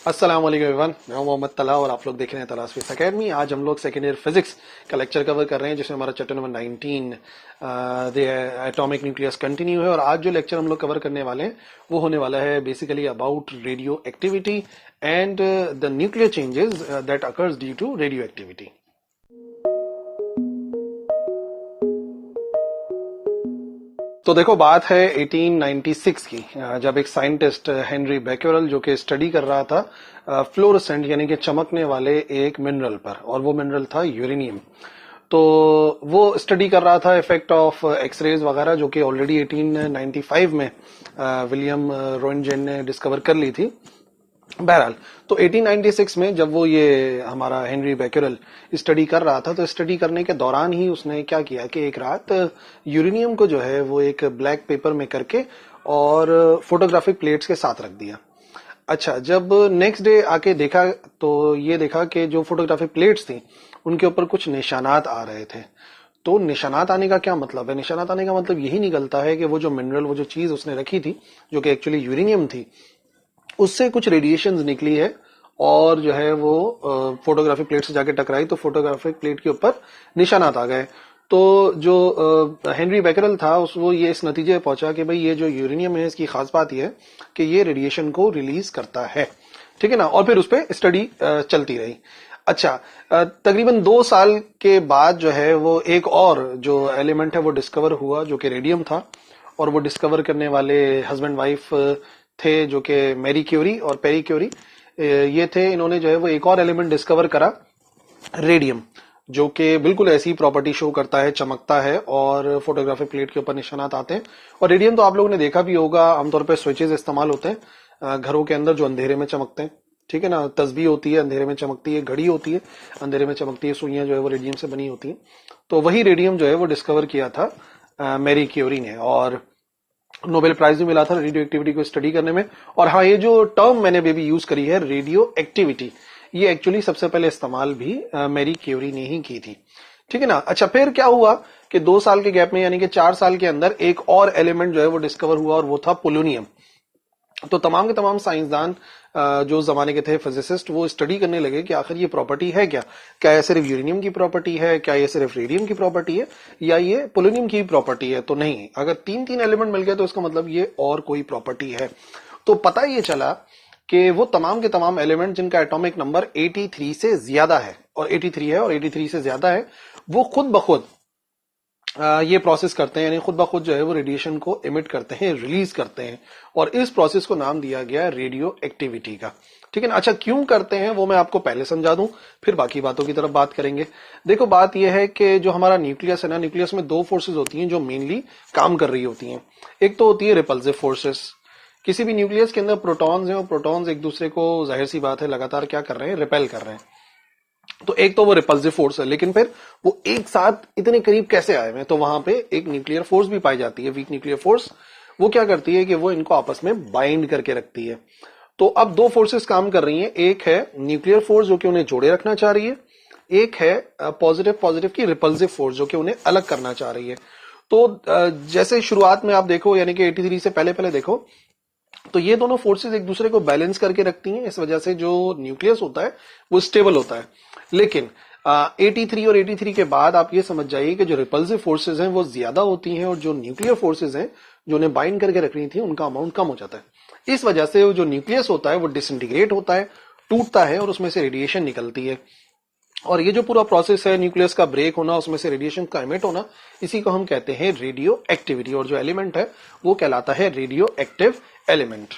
अस्सलाम वालेकुम एवरीवन, मैं हूं मोहम्मद तला और आप लोग देख रहे हैं तलाश फिजिक्स एकेडमी। आज हम लोग सेकेंड ईयर फिजिक्स का लेक्चर कवर कर रहे हैं जिसमें हमारा chapter number 19 the atomic nucleus continue है। और आज जो लेक्चर हम लोग कवर करने वाले हैं वो होने वाला है basically about radioactivity and the nuclear changes that occurs due to radioactivity. तो देखो, बात है 1896 की, जब एक साइंटिस्ट हेनरी बेक्यूरेल जो कि स्टडी कर रहा था फ्लोरोसेंट यानी कि चमकने वाले एक मिनरल पर, और वो मिनरल था यूरेनियम। तो वो स्टडी कर रहा था इफेक्ट ऑफ एक्सरेज वगैरह जो कि ऑलरेडी 1895 में विलियम रोएंटजेन ने डिस्कवर कर ली थी। बहरहाल, तो 1896 में जब वो ये हमारा हेनरी बेक्यूरेल स्टडी कर रहा था, तो स्टडी करने के दौरान ही उसने क्या किया कि एक रात यूरेनियम को जो है वो एक ब्लैक पेपर में करके और फोटोग्राफिक प्लेट्स के साथ रख दिया। अच्छा, जब नेक्स्ट डे आके देखा तो ये देखा कि जो फोटोग्राफिक प्लेट्स थी उनके ऊपर कुछ निशानात आ रहे थे। तो निशानात आने का क्या मतलब है? निशानात आने का मतलब यही निकलता है कि वो जो मिनरल, वो जो चीज उसने रखी थी जो कि एक्चुअली यूरेनियम थी, उससे कुछ रेडिएशंस निकली है और जो है वो फोटोग्राफिक प्लेट से जाके टकराई, तो फोटोग्राफिक प्लेट के ऊपर निशानात आ गए। तो जो हेनरी बेक्यूरेल था वो ये इस नतीजे पे पहुंचा कि भाई ये जो यूरेनियम है इसकी खास बात ये है कि ये रेडिएशन को रिलीज करता है, ठीक है ना। और फिर उस पर स्टडी चलती रही। अच्छा, तकरीबन 2 साल के बाद जो है वो एक और जो एलिमेंट है वो डिस्कवर हुआ जो कि रेडियम था। और वो डिस्कवर करने वाले हस्बैंड वाइफ थे जो कि मैरी क्यूरी और पेरी क्यूरी, ये थे। इन्होंने जो है वो एक और एलिमेंट डिस्कवर करा, रेडियम, जो कि बिल्कुल ऐसी प्रॉपर्टी शो करता है, चमकता है और फोटोग्राफिक प्लेट के ऊपर निशानात आते हैं। और रेडियम तो आप लोगों ने देखा भी होगा, आमतौर पर स्विचेस इस्तेमाल होते हैं घरों के अंदर जो अंधेरे में चमकते हैं, ठीक है ना। तस्बीह होती है, अंधेरे में चमकती है। घड़ी होती है, अंधेरे में चमकती है। सुइयां जो है वो रेडियम से बनी होती है। तो वही रेडियम जो है वो डिस्कवर किया था मैरी क्यूरी ने, और नोबेल प्राइज भी मिला था रेडियो एक्टिविटी को स्टडी करने में। और हाँ, ये जो टर्म मैंने बेबी यूज करी है रेडियो एक्टिविटी, ये एक्चुअली सबसे पहले इस्तेमाल भी मैरी क्यूरी ने ही की थी, ठीक है ना। अच्छा, फिर क्या हुआ कि 2 साल के गैप में यानी कि 4 साल के अंदर एक और एलिमेंट जो है वो डिस्कवर हुआ और वो था पोलोनियम। तो तमाम के तमाम साइंसदान जो जमाने के थे फिजिसिस्ट, वो स्टडी करने लगे कि आखिर ये प्रॉपर्टी है क्या। क्या ये सिर्फ यूरेनियम की प्रॉपर्टी है, क्या ये सिर्फ रेडियम की प्रॉपर्टी है, या ये पोलोनियम की प्रॉपर्टी है। तो नहीं, अगर 3 एलिमेंट मिल गए तो इसका मतलब ये और कोई प्रॉपर्टी है। तो पता ये चला कि वो तमाम के तमाम एलिमेंट जिनका एटॉमिक नंबर 83 से ज्यादा है, और 83 है और 83 से ज्यादा है, वो खुद ब खुद ये प्रोसेस करते हैं, यानी खुद ब खुद जो है वो रेडिएशन को इमिट करते हैं, रिलीज करते हैं। और इस प्रोसेस को नाम दिया गया रेडियो एक्टिविटी का, ठीक है ना। अच्छा, क्यों करते हैं वो मैं आपको पहले समझा दूं, फिर बाकी बातों की तरफ बात करेंगे। देखो, बात यह है कि जो हमारा न्यूक्लियस है ना, न्यूक्लियस में 2 फोर्सेस होती हैं जो मेनली काम कर रही होती हैं। एक तो होती है रिपल्सिव फोर्सेस। किसी भी न्यूक्लियस के अंदर प्रोटॉन्स हैं और प्रोटॉन्स एक दूसरे को, जाहिर सी बात है, लगातार क्या कर रहे हैं, रिपेल कर रहे हैं। तो एक तो वो रिपल्सिव फोर्स है, लेकिन फिर वो एक साथ इतने करीब कैसे आए हैं, तो वहां पे एक न्यूक्लियर फोर्स भी पाई जाती है, वीक न्यूक्लियर फोर्स। वो क्या करती है कि वो इनको आपस में बाइंड करके रखती है। तो अब 2 फोर्सेस काम कर रही हैं। एक है न्यूक्लियर फोर्स जो कि उन्हें जोड़े रखना चाह रही है, एक है पॉजिटिव की रिपल्सिव फोर्स जो कि उन्हें अलग करना चाह रही है। तो जैसे शुरुआत में आप देखो, यानी कि 83 से पहले पहले देखो, तो ये दोनों फोर्सेस एक दूसरे को बैलेंस करके रखती हैं। इस वजह से जो न्यूक्लियस होता है वो स्टेबल होता है। लेकिन 83 और 83 के बाद आप ये समझ जाइए कि जो रिपल्सिव फोर्सेस हैं वो ज्यादा होती हैं, और जो न्यूक्लियर फोर्सेस हैं जो उन्हें बाइंड करके रख रही थी उनका अमाउंट कम हो जाता है। इस वजह से जो न्यूक्लियस होता है वो डिसइंटीग्रेट होता है, टूटता है, और उसमें से रेडिएशन निकलती है। और ये जो पूरा प्रोसेस है न्यूक्लियस का ब्रेक होना, उसमें से रेडिएशन का एमिट होना, इसी को हम कहते हैं रेडियो एक्टिविटी। और जो एलिमेंट है वो कहलाता है रेडियो एक्टिव एलिमेंट।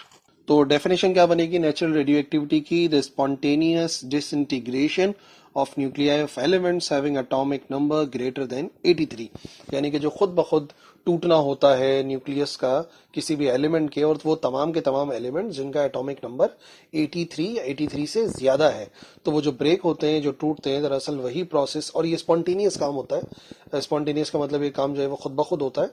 तो डेफिनेशन क्या बनेगी नेचुरल रेडियो एक्टिविटी की? The spontaneous disintegration of nuclei of elements having atomic number greater than 83, यानी कि जो खुद ब खुद टूटना होता है न्यूक्लियस का किसी भी एलिमेंट के, और वो तमाम के तमाम एलिमेंट जिनका एटॉमिक नंबर 83 या 83 से ज्यादा है। तो वो जो ब्रेक होते हैं, जो टूटते हैं, दरअसल वही प्रोसेस, और ये स्पॉन्टेनियस काम होता है। स्पॉन्टेनियस का मतलब ये काम जो है वो खुद ब खुद होता है।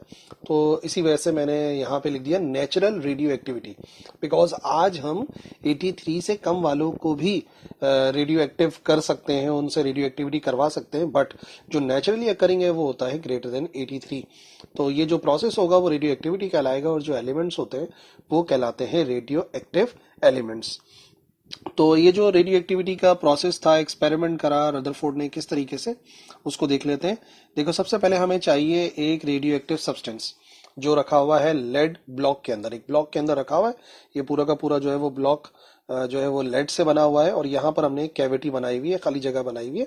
तो इसी वजह से मैंने यहाँ पे लिख दिया नेचुरल रेडियो एक्टिविटी, बिकॉज आज हम 83 से कम वालों को भी रेडियो एक्टिव कर सकते हैं, उनसे रेडियो एक्टिविटी करवा सकते हैं, बट जो नेचुरली अकरिंग है वो होता है ग्रेटर देन 83। तो ये जो प्रोसेस होगा वो रेडियो एक्टिविटी कहलाएगा, और जो एलिमेंट्स होते हैं वो कहलाते हैं रेडियो एक्टिव एलिमेंट्स। तो ये जो रेडियो एक्टिविटी का प्रोसेस था, एक्सपेरिमेंट करा रदरफोर्ड ने किस तरीके से, उसको देख लेते हैं। देखो, सबसे पहले हमें चाहिए एक रेडियो एक्टिव सब्सटेंस जो रखा हुआ है लेड ब्लॉक के अंदर। एक ब्लॉक के अंदर रखा हुआ है, ये पूरा का पूरा जो है वो ब्लॉक जो है वो लेड से बना हुआ है, और यहाँ पर हमने एक कैविटी बनाई हुई है, खाली जगह बनाई हुई है,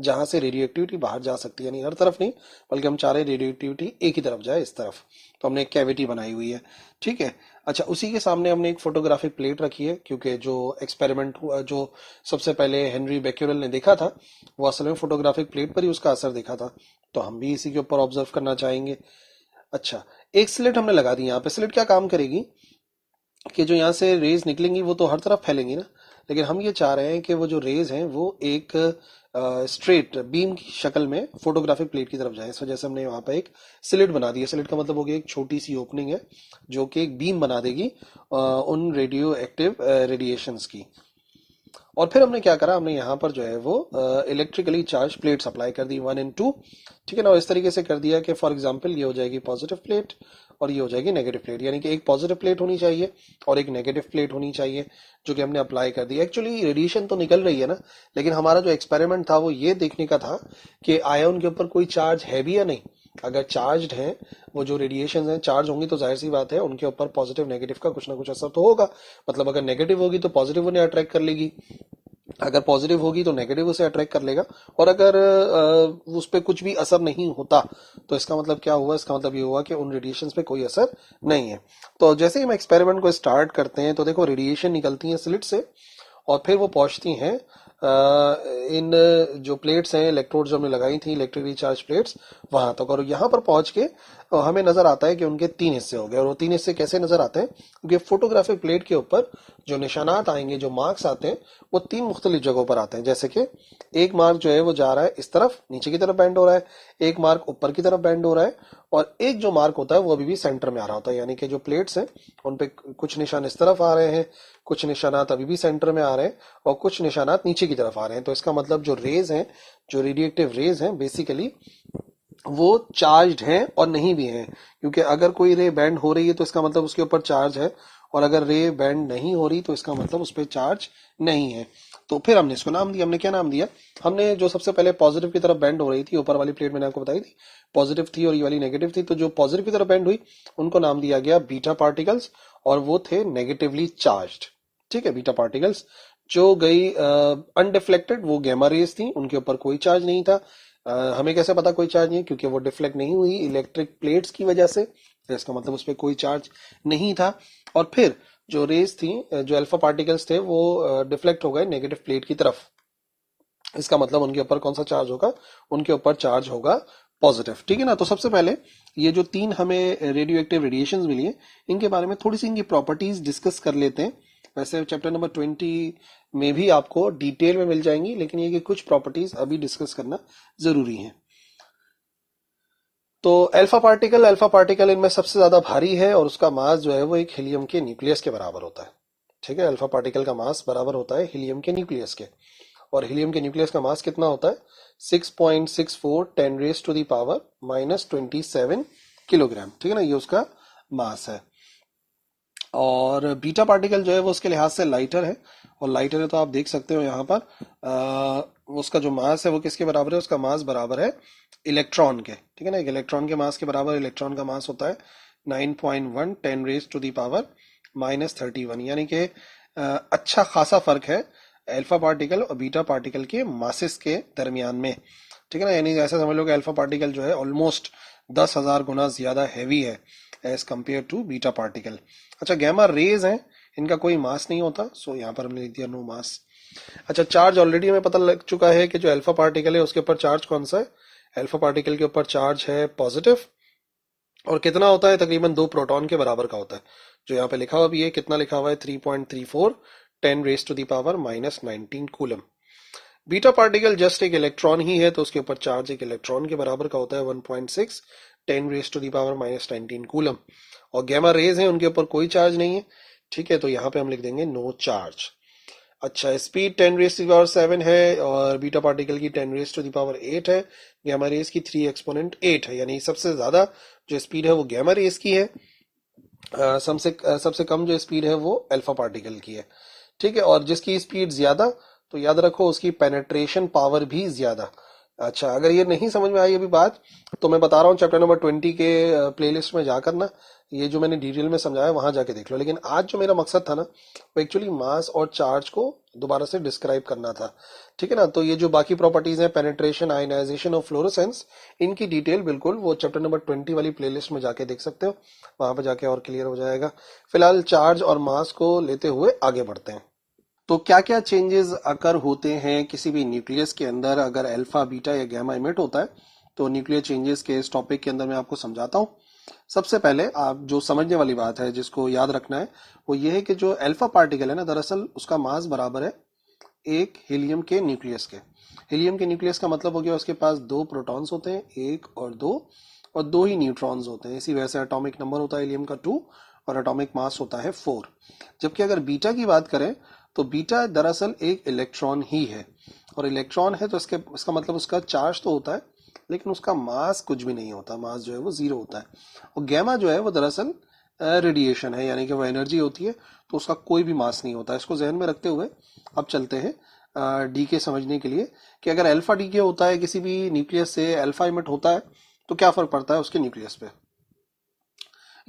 जहां से रेडियो एक्टिविटी बाहर जा सकती है। यानी हर तरफ नहीं, बल्कि हम चाह रहे रेडियो एक्टिविटी एक ही तरफ जाए, इस तरफ। तो हमने एक कैविटी बनाई हुई है, ठीक है। अच्छा, उसी के सामने हमने एक फोटोग्राफिक प्लेट रखी है, क्योंकि जो एक्सपेरिमेंट हुआ, जो सबसे पहले हेनरी बेक्यूरेल ने देखा था, वो असल में फोटोग्राफिक प्लेट पर ही उसका असर देखा था। तो हम भी इसी के ऊपर ऑब्जर्व करना चाहेंगे। अच्छा, एक स्लिट हमने लगा दी यहाँ पे। स्लिट क्या काम करेगी कि जो यहाँ से रेज निकलेंगी वो तो हर तरफ फैलेंगी ना, लेकिन हम ये चाह रहे हैं कि वो जो रेज हैं वो एक स्ट्रेट बीम की शक्ल में फोटोग्राफिक प्लेट की तरफ जाए। इस वजह से हमने वहां पर एक स्लिट बना दी है। स्लिट का मतलब हो गया एक छोटी सी ओपनिंग है जो कि एक बीम बना देगी उन रेडियो एक्टिव रेडिएशंस की। और फिर हमने क्या करा, हमने यहाँ पर जो है वो इलेक्ट्रिकली चार्ज प्लेट्स अप्लाई कर दी, 1 and 2, ठीक है ना। और इस तरीके से कर दिया कि फॉर एग्जांपल ये हो जाएगी पॉजिटिव प्लेट और ये हो जाएगी नेगेटिव प्लेट, यानी कि एक पॉजिटिव प्लेट होनी चाहिए और एक नेगेटिव प्लेट होनी चाहिए, जो कि हमने अप्लाई कर दी। एक्चुअली रेडिएशन तो निकल रही है ना, लेकिन हमारा जो एक्सपेरिमेंट था वो ये देखने का था कि आयन के ऊपर कोई चार्ज है भी या नहीं। अगर चार्ज है, वो जो रेडिएशन है चार्ज होंगी, तो जाहिर सी बात है उनके ऊपर पॉजिटिव नेगेटिव का कुछ ना कुछ असर तो होगा। मतलब अगर नेगेटिव होगी तो पॉजिटिव उन्हें अट्रैक्ट कर लेगी, अगर पॉजिटिव होगी तो नेगेटिव उसे अट्रैक्ट कर लेगा, और अगर उस पर कुछ भी असर नहीं होता तो इसका मतलब क्या हुआ, इसका मतलब ये हुआ कि उन रेडिएशन पे कोई असर नहीं है। तो जैसे ही हम एक्सपेरिमेंट को स्टार्ट करते हैं तो देखो रेडिएशन निकलती है स्लिट से, और फिर वो पहुंचती हैं इन जो प्लेट्स हैं, इलेक्ट्रोड जो हमने लगाई थी, इलेक्ट्रिकली चार्ज प्लेट्स, वहां तक। और यहाँ पर पहुंच के हमें नजर आता है कि उनके 3 हिस्से हो गए। और वो 3 हिस्से कैसे नजर आते हैं, क्योंकि फोटोग्राफिक प्लेट के ऊपर जो निशानात आएंगे, जो मार्क्स आते हैं, वो 3 मुख्तलिफ जगहों पर आते हैं। जैसे कि एक मार्क जो है वो जा रहा है इस तरफ, नीचे की तरफ बेंड हो रहा है, एक मार्क ऊपर की तरफ बेंड हो रहा है, और एक जो मार्क होता है वो अभी भी सेंटर में आ रहा होता है। यानी कि जो प्लेट्स हैं उन पे कुछ निशान इस तरफ आ रहे हैं, कुछ निशानात अभी भी सेंटर में आ रहे हैं, और कुछ निशानात नीचे की तरफ आ रहे हैं। तो इसका मतलब जो रेज हैं, जो रेडिएटिव रेज हैं, बेसिकली वो चार्ज्ड हैं और नहीं भी हैं। क्योंकि अगर कोई रे बैंड हो रही है तो इसका मतलब उसके ऊपर चार्ज है, और अगर रे बैंड नहीं हो रही तो इसका मतलब उस पर चार्ज नहीं है। तो फिर हमने इसको नाम दिया। हमने क्या नाम दिया, हमने जो सबसे पहले पॉजिटिव की तरफ बैंड हो रही थी, ऊपर वाली प्लेट मैंने आपको बताई थी पॉजिटिव थी और ये वाली नेगेटिव थी, तो जो पॉजिटिव की तरफ बैंड हुई उनको नाम दिया गया बीटा पार्टिकल्स, और वो थे नेगेटिवली चार्ज्ड, ठीक है। बीटा पार्टिकल्स जो गई अनडिफ्लेक्टेड, वो गैमा रेज थी, उनके ऊपर कोई चार्ज नहीं था। हमें कैसे पता कोई चार्ज नहीं है, क्योंकि वो डिफ्लेक्ट नहीं हुई इलेक्ट्रिक प्लेट्स की वजह से, तो इसका मतलब उस पर कोई चार्ज नहीं था। और फिर जो रेज थी, जो अल्फा पार्टिकल्स थे, वो डिफ्लेक्ट हो गए नेगेटिव प्लेट की तरफ। इसका मतलब उनके ऊपर कौन सा चार्ज होगा, उनके ऊपर चार्ज होगा पॉजिटिव, ठीक है ना। तो सबसे पहले ये जो 3 हमें रेडियो एक्टिव रेडिएशन मिली है, इनके बारे में थोड़ी सी इनकी प्रॉपर्टीज डिस्कस कर लेते हैं। वैसे चैप्टर नंबर 20 में भी आपको डिटेल में मिल जाएंगी, लेकिन ये कि कुछ प्रॉपर्टीज अभी डिस्कस करना जरूरी है। तो अल्फा पार्टिकल इनमें सबसे ज्यादा भारी है, और उसका मास जो है वो एक हीलियम के न्यूक्लियस के बराबर होता है, ठीक है। अल्फा पार्टिकल का मास बराबर होता है हीलियम के न्यूक्लियस के, और हीलियम के न्यूक्लियस का मास कितना होता है, 6.64 10⁻⁻27 किलोग्राम, ठीक है ना। ये उसका मास है। और बीटा पार्टिकल जो है वो उसके लिहाज से लाइटर है, और लाइटर है तो आप देख सकते हो यहाँ पर उसका जो मास है वो किसके बराबर है, उसका मास बराबर है इलेक्ट्रॉन के, ठीक है ना। एक इलेक्ट्रॉन के मास के बराबर इलेक्ट्रॉन का मास होता है 9.1 10⁻⁻31, यानी कि अच्छा खासा फर्क है अल्फा पार्टिकल और बीटा पार्टिकल के मासेस के दरमियान में, ठीक है ना। यानी ऐसा समझ लो कि अल्फा पार्टिकल जो है ऑलमोस्ट 10,000 गुना ज्यादा हैवी है as compare to beta particle. अच्छा, गैमा रेज हैं, इनका कोई मास नहीं होता, सो यहाँ पर हमने लिख दिया नो मास। अच्छा, चार्ज ऑलरेडी हमें पता लग चुका है कि जो अल्फा पार्टिकल है उसके ऊपर चार्ज कौन सा है, अल्फा पार्टिकल के ऊपर चार्ज है पॉजिटिव, और कितना होता है, तकरीबन 2 प्रोटॉन के बराबर का होता है। जो यहाँ पे लिखा हुआ भी है, कितना लिखा हुआ है, 3.34 10⁻⁻19 कूलम। बीटा पार्टिकल जस्ट एक इलेक्ट्रॉन ही है, तो उसके ऊपर चार्ज एक इलेक्ट्रॉन के बराबर का होता है 1.6 10⁻⁻19 कूलम। और गैमा रेज है, उनके ऊपर कोई चार्ज नहीं है, ठीक है। तो यहाँ पे हम लिख देंगे नो चार्ज। अच्छा, स्पीड 10⁻⁷ है, और बीटा पार्टिकल की 10⁻⁸ है, गैमा रेज की 3 एक्सपोनेंट 8 है, यानी सबसे ज्यादा जो स्पीड है वो गैमा रेज की है, सबसे सबसे कम जो स्पीड है वो अल्फा पार्टिकल की है, ठीक है, और जिसकी स्पीड ज्यादा तो याद रखो उसकी पेनेट्रेशन पावर भी ज्यादा। अच्छा, अगर ये नहीं समझ में आई अभी बात तो मैं बता रहा हूँ चैप्टर नंबर 20 के प्लेलिस्ट में जाकर ना ये जो मैंने डिटेल में समझाया वहां जाके देख लो। लेकिन आज जो मेरा मकसद था ना वो एक्चुअली मास और चार्ज को दोबारा से डिस्क्राइब करना था। ठीक है ना, तो ये जो बाकी प्रॉपर्टीज हैं, पेनेट्रेशन, आयनाइजेशन और फ्लोरोसेंस, इनकी डिटेल बिल्कुल वो चैप्टर नंबर 20 वाली प्लेलिस्ट में जाके देख सकते हो, वहां पर जाके और क्लियर हो जाएगा। फिलहाल चार्ज और मास को लेते हुए आगे बढ़ते हैं। तो क्या क्या चेंजेस अकर होते हैं किसी भी न्यूक्लियस के अंदर अगर अल्फा, बीटा या गैमा इमिट होता है, तो न्यूक्लियर चेंजेस के इस टॉपिक के अंदर मैं आपको समझाता हूं। सबसे पहले आप जो समझने वाली बात है जिसको याद रखना है वो ये है कि जो अल्फा पार्टिकल है ना, दरअसल उसका मास बराबर है एक हीलियम के न्यूक्लियस के। हीलियम के न्यूक्लियस का मतलब हो गया उसके पास दो प्रोटॉन्स होते हैं, एक और दो ही न्यूट्रॉन्स होते हैं। इसी वजह से एटॉमिक नंबर होता है हीलियम का 2 और एटॉमिक मास होता है 4। जबकि अगर बीटा की बात करें तो बीटा दरअसल एक इलेक्ट्रॉन ही है, और इलेक्ट्रॉन है तो इसका मतलब उसका चार्ज तो होता है लेकिन उसका मास कुछ भी नहीं होता, मास जो है वो 0 होता है। और गैमा जो है वो दरअसल रेडिएशन है, यानी कि वो एनर्जी होती है, तो उसका कोई भी मास नहीं होता। इसको जहन में रखते हुए अब चलते हैं डी के समझने के लिए कि अगर अल्फा डी के होता है किसी भी न्यूक्लियस से, अल्फा इमिट होता है तो क्या फर्क पड़ता है उसके न्यूक्लियस पे।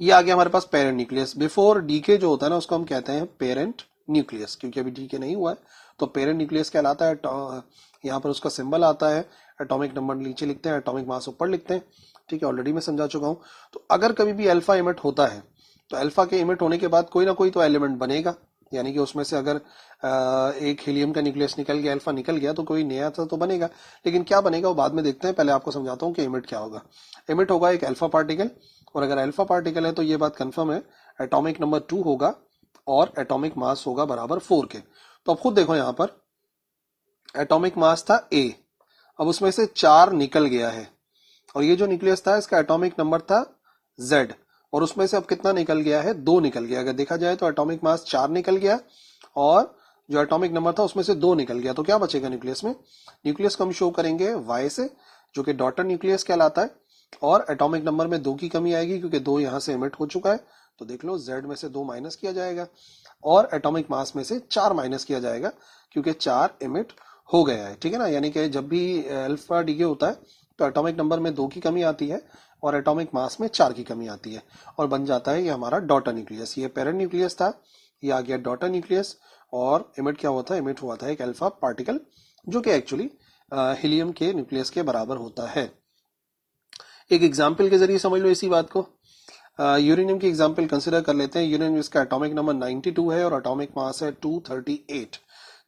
ये आ गया हमारे पास पेरेंट न्यूक्लियस। बिफोर डीके जो होता है ना उसको हम कहते हैं पेरेंट न्यूक्लियस, क्योंकि अभी डीके नहीं हुआ है तो पेरेंट न्यूक्लियस कहलाता है। यहाँ पर उसका सिंबल आता है, एटॉमिक नंबर नीचे लिखते हैं, एटॉमिक मास ऊपर लिखते हैं। ठीक है, ऑलरेडी मैं समझा चुका हूँ। तो अगर कभी भी अल्फा इमिट होता है तो अल्फा के इमिट होने के बाद कोई ना कोई तो एलिमेंट बनेगा, यानी कि उसमें से अगर एक हीलियम का न्यूक्लियस निकल गया, अल्फा निकल गया, तो कोई नया तो बनेगा। लेकिन क्या बनेगा वो बाद में देखते हैं, पहले आपको समझाता हूँ कि इमिट क्या होगा। इमिट होगा एक अल्फा पार्टिकल, और अगर अल्फा पार्टिकल है तो ये बात कंफर्म है एटॉमिक नंबर 2 होगा और एटॉमिक मास होगा बराबर 4 के। तो अब खुद देखो, यहां पर एटॉमिक मास था A, अब उसमें से 4 निकल गया है, और ये जो न्यूक्लियस था इसका एटॉमिक नंबर था Z, और उसमें से अब कितना निकल गया है, 2 निकल गया। अगर देखा जाए तो एटॉमिक मास 4 निकल गया और जो एटॉमिक नंबर था उसमें से 2 निकल गया। तो क्या बचेगा न्यूक्लियस में, न्यूक्लियस को हम शो करेंगे Y से, जो कि डॉटर न्यूक्लियस कहलाता है, और एटॉमिक नंबर में 2 की कमी आएगी क्योंकि 2 यहां से इमिट हो चुका है। तो देख लो Z में से 2 माइनस किया जाएगा और एटॉमिक मास में से 4 माइनस किया जाएगा क्योंकि 4 इमिट हो गया है। ठीक है ना, यानी कि जब भी अल्फा डीके होता है तो एटॉमिक नंबर में 2 की कमी आती है और एटॉमिक मास में 4 की कमी आती है, और बन जाता है ये हमारा डॉटर न्यूक्लियस। ये पेरेंट न्यूक्लियस था, ये आ गया डॉटर न्यूक्लियस, और इमिट क्या हुआ था, इमिट हुआ था एक अल्फा पार्टिकल जो कि एक्चुअली हीलियम के न्यूक्लियस के बराबर होता है। एक एग्जाम्पल के जरिए समझ लो इसी बात को। यूरेनियम की एग्जाम्पल कंसिडर कर लेते हैं। यूरेनियम इसका एटॉमिक नंबर 92 है और एटॉमिक मास है 238।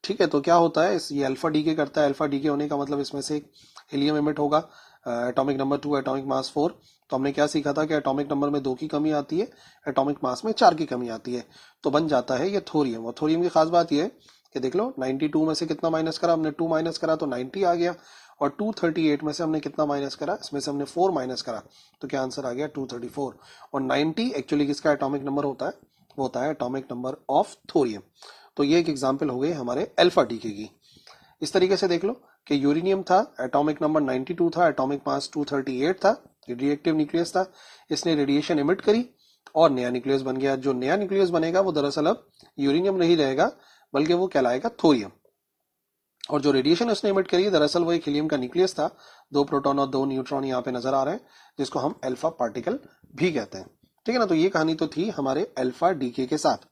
ठीक है, तो क्या होता है, ये अल्फा डीके करता है। अल्फा डीके होने का मतलब इसमें से एक हीलियम इमिट होगा, एटॉमिक नंबर 2, एटॉमिक मास 4। तो हमने क्या सीखा था कि एटॉमिक नंबर में 2 की कमी आती है, एटॉमिक मास में 4 की कमी आती है, तो बन जाता है ये थोरियम। और थोरियम की खास बात ये है कि देख लो 92 में से कितना माइनस करा हमने, 2 माइनस करा तो 90 आ गया, और 238 में से हमने कितना माइनस करा, इसमें से हमने 4 माइनस करा, तो क्या आंसर आ गया 234। और 90 एक्चुअली किसका एटॉमिक नंबर होता है, वो होता है एटॉमिक नंबर ऑफ थोरियम। तो ये एक एग्जांपल हो गई हमारे अल्फा डीके की। इस तरीके से देख लो कि यूरेनियम था, एटॉमिक नंबर 92 था, एटॉमिक मास 238 था, रिएक्टिव न्यूक्लियस था, इसने रेडिएशन इमिट करी और नया न्यूक्लियस बन गया। जो नया न्यूक्लियस बनेगा वो दरअसल अब यूरेनियम नहीं रहेगा बल्कि वो कहलाएगा थोरियम। और जो रेडिएशन उसने इमिट करी दरअसल वो एक हीलियम का न्यूक्लियस था, 2 प्रोटॉन और 2 न्यूट्रॉन यहाँ पे नजर आ रहे हैं, जिसको हम अल्फा पार्टिकल भी कहते हैं। ठीक है ना, तो ये कहानी तो थी हमारे अल्फा डीके के साथ।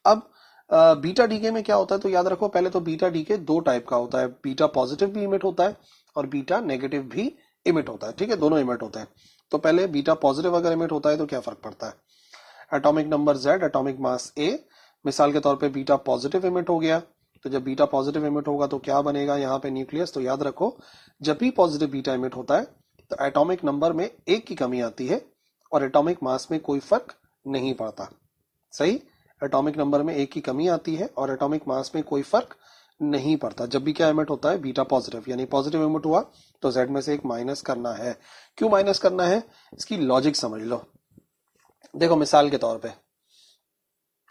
अब बीटा डीके में क्या होता है, तो याद रखो पहले तो बीटा डीके 2 टाइप का होता है, बीटा पॉजिटिव भी इमिट होता है और बीटा नेगेटिव भी इमिट होता है। ठीक है, दोनों इमिट होते हैं। तो पहले बीटा पॉजिटिव अगर इमिट होता है तो क्या फर्क पड़ता है, atomic number Z, atomic mass A। मिसाल के तौर पे बीटा पॉजिटिव इमिट हो गया, तो जब बीटा पॉजिटिव इमिट होगा तो क्या बनेगा यहाँ पे न्यूक्लियस। तो याद रखो जब भी पॉजिटिव बीटा इमिट होता है तो एटॉमिक नंबर में 1 की कमी आती है और एटॉमिक मास में कोई फर्क नहीं पड़ता। सही, एटॉमिक नंबर में 1 की कमी आती है और एटॉमिक मास में कोई फर्क नहीं पड़ता जब भी क्या इमिट होता है, बीटा पॉजिटिव। यानी पॉजिटिव इमिट हुआ तो Z में से एक माइनस करना है। क्यों माइनस करना है, इसकी लॉजिक समझ लो। देखो मिसाल के तौर पे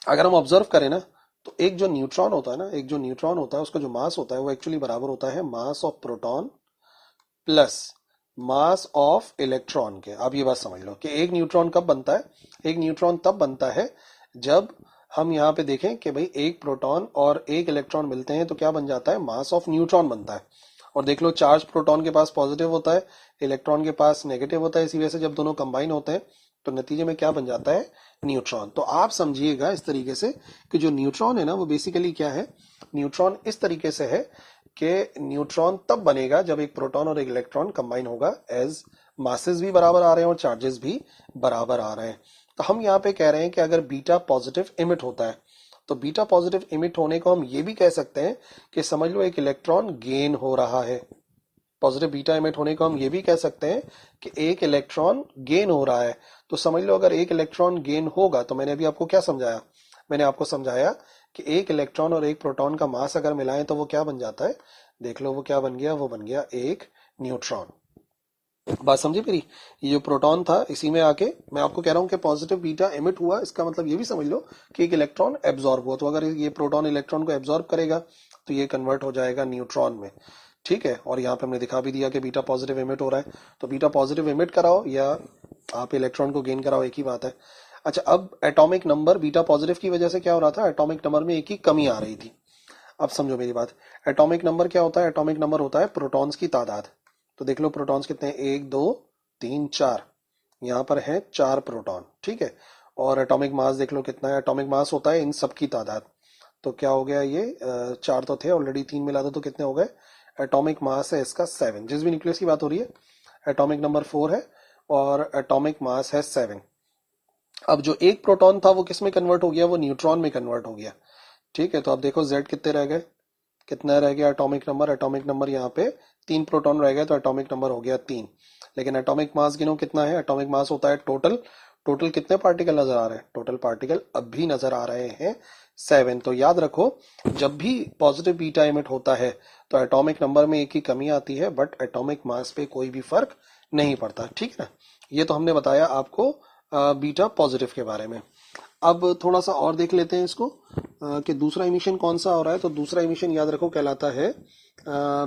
अगर हम ऑब्जर्व करें ना तो एक जो न्यूट्रॉन होता है ना, एक जो न्यूट्रॉन होता है उसका जो मास होता है वो एक्चुअली बराबर होता है mass of proton plus mass of electron के। अब ये बात समझ लो कि एक न्यूट्रॉन कब बनता है, एक न्यूट्रॉन तब बनता है जब हम यहाँ पे देखें कि भाई एक प्रोटॉन और एक इलेक्ट्रॉन मिलते हैं तो क्या बन जाता है, मास ऑफ न्यूट्रॉन बनता है। और देख लो चार्ज प्रोटॉन के पास पॉजिटिव होता है, इलेक्ट्रॉन के पास नेगेटिव होता है, इसी वजह से जब दोनों कंबाइन होते हैं तो नतीजे में क्या बन जाता है, न्यूट्रॉन। तो आप समझिएगा इस तरीके से कि जो न्यूट्रॉन है ना वो बेसिकली क्या है, न्यूट्रॉन इस तरीके से है कि न्यूट्रॉन तब बनेगा जब एक प्रोटॉन और एक इलेक्ट्रॉन कंबाइन होगा, एज मासेस भी बराबर आ रहे हैं और चार्जेस भी बराबर आ रहे हैं। तो हम यहाँ पे कह रहे हैं कि अगर बीटा पॉजिटिव इमिट होता है तो बीटा पॉजिटिव इमिट होने को हम ये भी कह सकते हैं कि समझ लो एक इलेक्ट्रॉन गेन हो रहा है। पॉजिटिव बीटा इमिट होने को हम ये भी कह सकते हैं कि एक इलेक्ट्रॉन गेन हो रहा है। तो समझ लो अगर एक इलेक्ट्रॉन गेन होगा तो मैंने अभी आपको क्या समझाया, मैंने आपको समझाया कि एक इलेक्ट्रॉन और एक प्रोटॉन का मास अगर मिलाएं तो वो क्या बन जाता है, देख लो वो क्या बन गया, वो बन गया एक न्यूट्रॉन। बात समझी मेरी। ये जो प्रोटॉन था इसी में आके मैं आपको कह रहा हूं कि पॉजिटिव बीटा एमिट हुआ, इसका मतलब ये भी समझ लो कि एक इलेक्ट्रॉन एब्जॉर्ब हुआ। तो अगर ये प्रोटॉन इलेक्ट्रॉन को एब्जॉर्ब करेगा तो ये कन्वर्ट हो जाएगा न्यूट्रॉन में, ठीक है। और यहाँ पे हमने दिखा भी दिया कि बीटा पॉजिटिव एमिट हो रहा है, तो बीटा पॉजिटिव एमिट कराओ या आप इलेक्ट्रॉन को गेन कराओ, एक ही बात है। अच्छा, अब एटॉमिक नंबर बीटा पॉजिटिव की वजह से क्या हो रहा था, एटॉमिक नंबर में एक ही कमी आ रही थी। अब समझो मेरी बात, एटॉमिक नंबर क्या होता है, एटॉमिक नंबर होता है प्रोटॉन्स की तादाद। तो देख लो प्रोटॉन्स कितने हैं, 1 2 3 4, यहाँ पर है 4 प्रोटॉन, ठीक है। और एटॉमिक मास देख लो कितना है, एटॉमिक मास होता है इन सब की तादाद। तो क्या हो गया, ये 4 तो थे ऑलरेडी, 3 मिला दो तो कितने हो गए, एटॉमिक मास है इसका 7, जिस भी न्यूक्लियस की बात हो रही है एटॉमिक नंबर 4 है और एटॉमिक मास है 7। अब जो एक प्रोटॉन था वो किस में कन्वर्ट हो गया, वो न्यूट्रॉन में कन्वर्ट हो गया, ठीक है। तो अब देखो Z कितने रह गए, कितना रह गया एटॉमिक नंबर, एटॉमिक नंबर यहाँ पे 3 प्रोटॉन रह गए तो एटॉमिक नंबर हो गया 3। लेकिन एटॉमिक मास गिनो कितना है, एटॉमिक मास होता है टोटल, टोटल कितने पार्टिकल नजर आ रहे हैं, टोटल पार्टिकल अब भी नजर आ रहे हैं 7। तो याद रखो जब भी पॉजिटिव बीटा इमिट होता है तो एटॉमिक नंबर में एक ही कमी आती है बट एटॉमिक मास पे कोई भी फर्क नहीं पड़ता, ठीक है ना। ये तो हमने बताया आपको बीटा पॉजिटिव के बारे में। अब थोड़ा सा और देख लेते हैं इसको कि दूसरा इमिशन कौन सा हो रहा है। तो दूसरा इमिशन याद रखो कहलाता है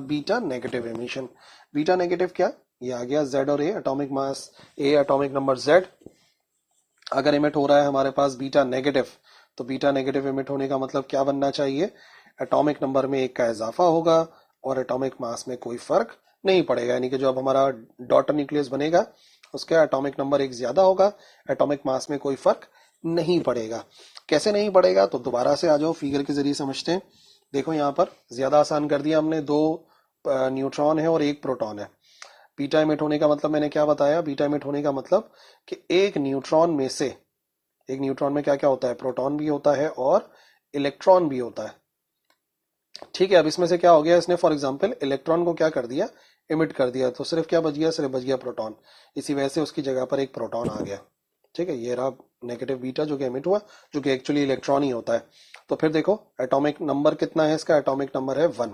beta negative emission. Beta negative क्या, ये आ गया Z और A, atomic mass A, atomic number Z। अगर इमिट हो रहा है हमारे पास बीटा नेगेटिव, तो बीटा नेगेटिव इमिट होने का मतलब क्या बनना चाहिए, एटॉमिक नंबर में एक का इजाफा होगा और एटॉमिक मास में कोई फर्क नहीं पड़ेगा। यानी कि जो अब हमारा डॉटर न्यूक्लियस बनेगा उसका एटॉमिक नंबर एक ज्यादा होगा, एटॉमिक मास में कोई फर्क नहीं पड़ेगा। कैसे नहीं पड़ेगा, तो दोबारा से आ जाओ फिगर के जरिए समझते हैं। देखो यहाँ पर ज्यादा आसान कर दिया हमने, 2 न्यूट्रॉन है और 1 प्रोटॉन है। बीटा इमिट होने का मतलब मैंने क्या बताया, बीटा इमिट होने का मतलब कि एक न्यूट्रॉन में से, एक न्यूट्रॉन में क्या क्या होता है, प्रोटॉन भी होता है और इलेक्ट्रॉन भी होता है, ठीक है। अब इसमें से क्या हो गया, इसने फॉर एग्जांपल इलेक्ट्रॉन को क्या कर दिया, इमिट कर दिया, तो सिर्फ क्या बच गया, सिर्फ बच गया प्रोटॉन। इसी वजह से उसकी जगह पर एक प्रोटॉन आ गया, ठीक है। ये रहा नेगेटिव बीटा जो कि एमिट हुआ, जो कि एक्चुअली इलेक्ट्रॉन ही होता है। तो फिर देखो एटॉमिक नंबर कितना है इसका, एटॉमिक नंबर है 1,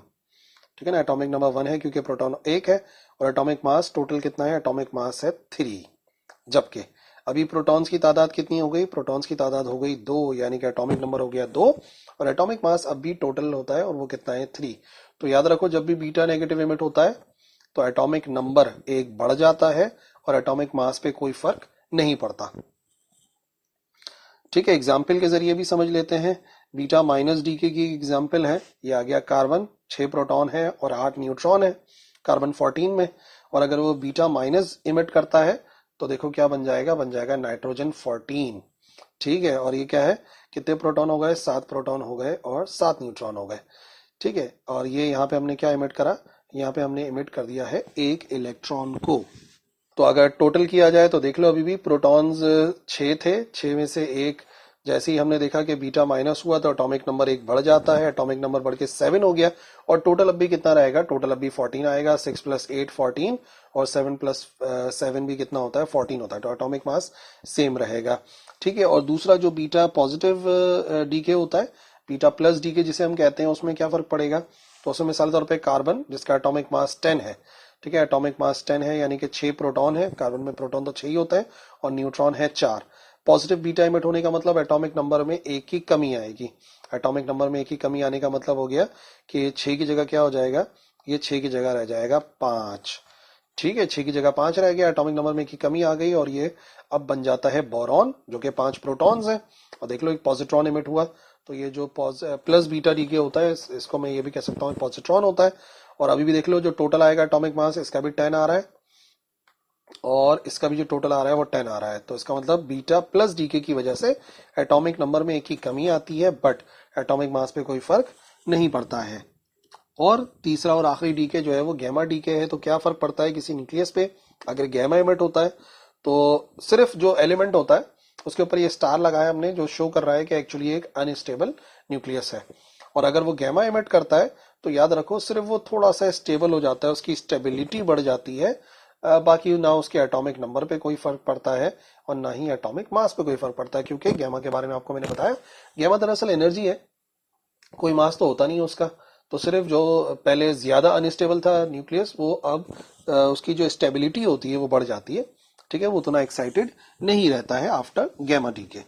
ठीक है ना। एटॉमिक नंबर 1 है क्योंकि प्रोटॉन 1 है और एटॉमिक मास टोटल कितना है, एटॉमिक मास है 3। जबकि अभी प्रोटॉन्स की तादाद कितनी हो गई, प्रोटॉन्स की तादाद हो गई 2, यानी कि एटॉमिक नंबर हो गया 2 और एटॉमिक मास अब भी टोटल होता है और वो कितना है 3। तो याद रखो जब भी बीटा नेगेटिव इमिट होता है तो एटॉमिक नंबर एक बढ़ जाता है और एटॉमिक मास पे कोई फर्क नहीं पड़ता, ठीक है। एग्जाम्पल के जरिए भी समझ लेते हैं। बीटा माइनस डीके की एग्जाम्पल है, ये आ गया कार्बन, 6 प्रोटॉन है और 8 न्यूट्रॉन है कार्बन 14 में। और अगर वो बीटा माइनस इमिट करता है तो देखो क्या बन जाएगा, बन जाएगा नाइट्रोजन 14, ठीक है। और ये क्या है, कितने प्रोटॉन हो गए, 7 प्रोटॉन हो गए और 7 न्यूट्रॉन हो गए, ठीक है। और ये यहाँ पे हमने क्या इमिट करा, यहाँ पे हमने इमिट कर दिया है एक इलेक्ट्रॉन को। तो अगर टोटल किया जाए तो देख लो अभी भी प्रोटॉन्स 6 थे, 6 में से एक, जैसे ही हमने देखा कि बीटा माइनस हुआ तो एटॉमिक नंबर एक बढ़ जाता है, एटॉमिक नंबर बढ़ के 7 हो गया और टोटल अब भी कितना रहेगा, टोटल अब भी 14 आएगा। 6 + 8 14 और 7 + 7 भी कितना होता है, 14 होता है। तो एटॉमिक मास सेम रहेगा, ठीक है। और दूसरा जो बीटा पॉजिटिव डीके होता है, बीटा प्लस डीके जिसे हम कहते हैं, उसमें क्या फर्क पड़ेगा, तो उसमें मिसाल तौर पर कार्बन जिसका एटॉमिक मास 10 है, ठीक है, एटॉमिक मास 10 है यानी कि 6 प्रोटॉन है, कार्बन में प्रोटॉन तो 6 ही होता है और न्यूट्रॉन है 4। पॉजिटिव बीटा इमिट होने का मतलब एटॉमिक नंबर में एक ही कमी आएगी, एटॉमिक नंबर में एक ही कमी आने का मतलब हो गया कि 6 की जगह क्या हो जाएगा, ये 6 की जगह रह जाएगा 5, ठीक है, 6 की जगह 5 रह गया, एटॉमिक नंबर में की कमी आ गई और ये अब बन जाता है बोरॉन, जो कि 5 प्रोटॉन्स है। और देख लो एक पॉजिट्रॉन इमिट हुआ, तो ये जो प्लस बीटा डीके होता है, इसको मैं ये भी कह सकता हूँ पॉजिट्रॉन होता है। और अभी भी देख लो जो टोटल आएगा एटॉमिक मास, इसका भी 10 आ रहा है और इसका भी जो टोटल आ रहा है वो 10 आ रहा है। तो इसका मतलब बीटा प्लस डीके की वजह से एटॉमिक नंबर में एक ही कमी आती है, बट एटॉमिक मास पे कोई फर्क नहीं पड़ता है। और तीसरा और आखिरी डीके जो है वो गैमा डीके है। तो क्या फर्क पड़ता है किसी न्यूक्लियस पे, अगर गैमा एमिट होता है तो सिर्फ जो एलिमेंट होता है उसके ऊपर ये स्टार लगाया हमने, जो शो कर रहा है कि एक्चुअली एक अनस्टेबल न्यूक्लियस है। और अगर वो गैमा एमिट करता है तो याद रखो सिर्फ वो थोड़ा सा स्टेबल हो जाता है, उसकी स्टेबिलिटी बढ़ जाती है। बाकी ना उसके एटॉमिक नंबर पे कोई फर्क पड़ता है और ना ही एटॉमिक मास पे कोई फर्क पड़ता है, क्योंकि गैमा के बारे में आपको मैंने बताया, गैमा दरअसल एनर्जी है, कोई मास तो होता नहीं है उसका। तो सिर्फ जो पहले ज्यादा अनस्टेबल था न्यूक्लियस, वो अब उसकी जो स्टेबिलिटी होती है वो बढ़ जाती है। ठीक है, वो उतना एक्साइटेड नहीं रहता है आफ्टर गैमा डी के।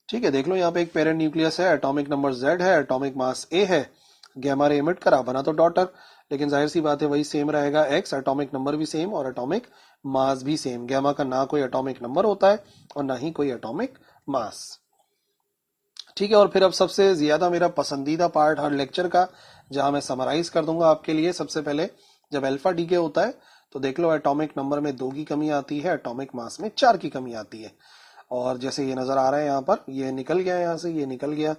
ठीक है, देख लो यहाँ पे एक पेरेंट न्यूक्लियस है, एटॉमिक नंबर Z है, एटॉमिक मास A है, गैमा रे एमिट करा, बना तो डॉटर, लेकिन जाहिर सी बात है वही सेम रहेगा X, एटॉमिक नंबर भी सेम और एटॉमिक मास भी सेम। गैमा का ना कोई एटॉमिक नंबर होता है और ना ही कोई एटॉमिक मास। ठीक है, और फिर अब सबसे ज्यादा मेरा पसंदीदा पार्ट हर लेक्चर का, जहां मैं समराइज कर दूंगा आपके लिए। सबसे पहले जब अल्फा डीके होता है तो देख लो एटॉमिक नंबर में 2 की कमी आती है, एटॉमिक मास में 4 की कमी आती है। और जैसे ये नजर आ रहा है यहाँ पर, ये निकल गया यहाँ से, ये निकल गया,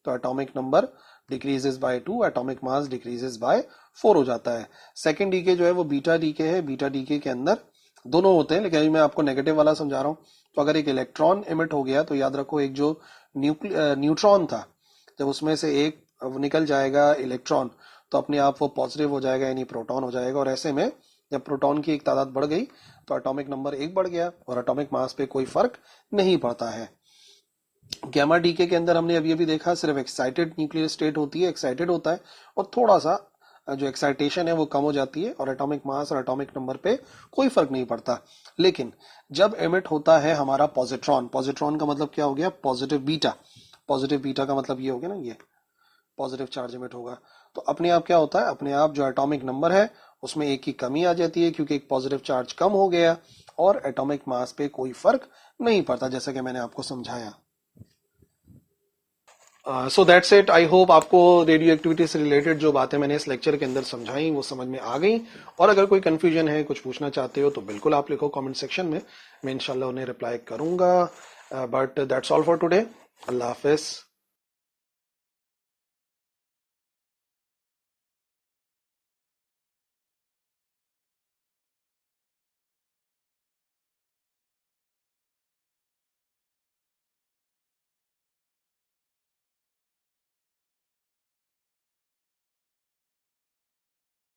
तो atomic number decreases by 2, atomic mass decreases by 4 हो जाता है। सेकेंड डीके जो है वो बीटा डीके है, बीटा डीके के अंदर दोनों होते हैं, लेकिन अभी मैं आपको नेगेटिव वाला समझा रहा हूँ। तो अगर एक इलेक्ट्रॉन इमिट हो गया तो याद रखो एक जो न्यूट्रॉन था, जब उसमें से एक निकल जाएगा इलेक्ट्रॉन तो अपने आप वो पॉजिटिव हो जाएगा, यानी प्रोटॉन हो जाएगा। और ऐसे में जब प्रोटॉन की एक तादाद बढ़ गई तो एटॉमिक नंबर 1 बढ़ गया और एटॉमिक मास पे कोई फर्क नहीं पड़ता है। गैमा डीके के अंदर हमने अभी अभी देखा सिर्फ एक्साइटेड न्यूक्लियर स्टेट होती है, एक्साइटेड होता है और थोड़ा सा जो एक्साइटेशन है वो कम हो जाती है और एटॉमिक मास और एटॉमिक नंबर पे कोई फर्क नहीं पड़ता। लेकिन जब एमिट होता है हमारा पॉजिट्रॉन, पॉजिट्रॉन का मतलब क्या हो गया, पॉजिटिव बीटा, पॉजिटिव बीटा का मतलब ये हो गया ना, ये पॉजिटिव चार्ज एमिट होगा, तो अपने आप क्या होता है, अपने आप जो एटॉमिक नंबर है उसमें 1 की कमी आ जाती है, क्योंकि एक पॉजिटिव चार्ज कम हो गया और एटॉमिक मास पे कोई फर्क नहीं पड़ता, जैसा कि मैंने आपको समझाया। So that's it. I hope आपको रेडियो एक्टिविटी से रिलेटेड जो बातें मैंने इस लेक्चर के अंदर समझाई वो समझ में आ गई। और अगर कोई कंफ्यूजन है, कुछ पूछना चाहते हो तो बिल्कुल आप लिखो कमेंट सेक्शन में, मैं इंशाल्लाह उन्हें रिप्लाई करूंगा। But that's all for today. Allah Hafiz.